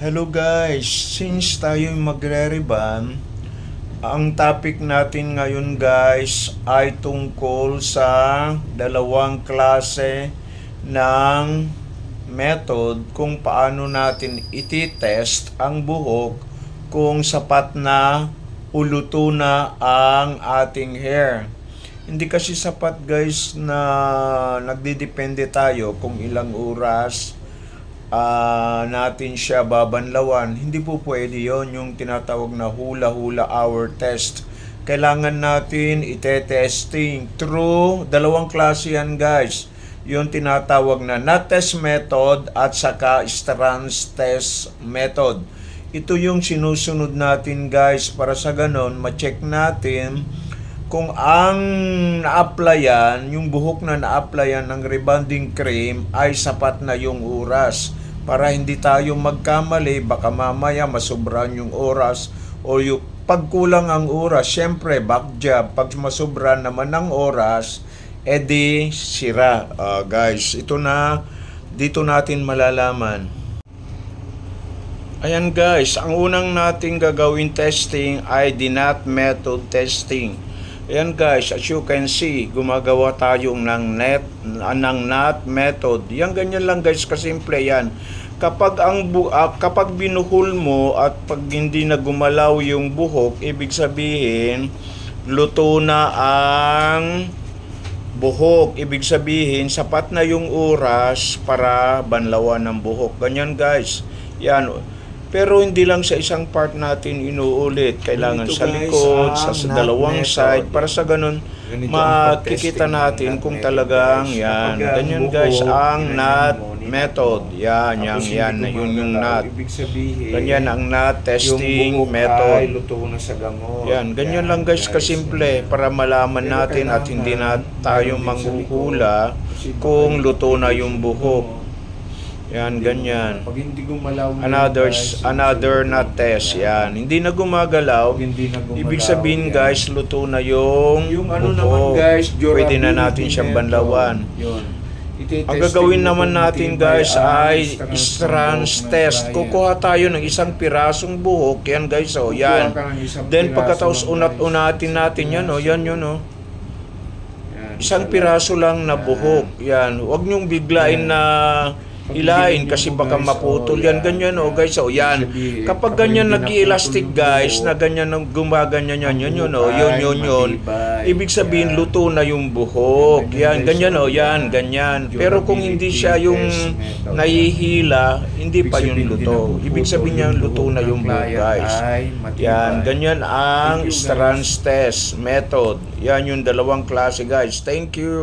Hello guys, since tayo magre-reban, ang topic natin ngayon guys ay tungkol sa dalawang klase ng method kung paano natin iti-test ang buhok kung sapat na uluto na ang ating hair. Hindi kasi sapat guys na nagdidepende tayo kung ilang oras natin siya babanlawan. Hindi po pwede yon, yung tinatawag na hula-hula hour test. Kailangan natin ite-testing through dalawang klase yan guys. Yung tinatawag na NOT test method at saka strands test method. Ito yung sinusunod natin guys para sa ganon ma-check natin kung ang na-applyan, yung buhok na na-applyan ng rebonding cream ay sapat na yung oras. Para hindi tayo magkamali, baka mamaya masobran yung oras o yung pagkulang ang oras, syempre back job, pag masobran naman ng oras, edi sira. Guys, ito na, dito natin malalaman. Ayan guys, ang unang nating gagawin testing ay the NOT method testing. Ayan guys, as you can see, gumagawa tayo ng NOT method. Yan ganyan lang guys, kasimple yan. Kapag binuhol mo at pag hindi na gumalaw yung buhok, ibig sabihin luto na ang buhok. Ibig sabihin sapat na yung oras para banlawan ng buhok. Ganyan guys. Yan. Pero hindi lang sa isang part natin inuulit. Kailangan sa likod, sa dalawang side. Para sa ganun, makikita natin kung talagang yan. Ganyan guys ang NOT method. Yan. Yun yung NOT. Ganyan ang NOT testing method. Yan. Ganyan lang guys kasimple para malaman natin at hindi na tayo manghuhula kung luto na yung buhok. Yan, ganyan. Pag hindi gumalaw Another NOT test. Yan. Hindi na gumagalaw. Ibig sabihin guys, luto na yung ano buhok. naman guys, Pwede na natin siyang banlawan. Ang gagawin naman natin guys ay strands test. Kukuha tayo ng isang pirasong buhok. Yan guys, oh, yan. Then pagkatapos unatin natin yan, oh, yan yun, oh. Isang piraso lang na buhok. Yan. Huwag niyong biglain na hilain kasi baka maputol yan. Ganyan o guys, o yan. Kapag ganyan nag-elastic guys, na ganyan gumaganyan yan, yun o, yun. Ibig sabihin luto na yung buhok. Yan, ganyan o, yan, ganyan. Pero kung hindi siya yung nahihila, hindi pa yung luto. Ibig sabihin niya luto na yung buhok guys. Yan, ganyan ang strands test method. Yan yung dalawang klase guys. Thank you.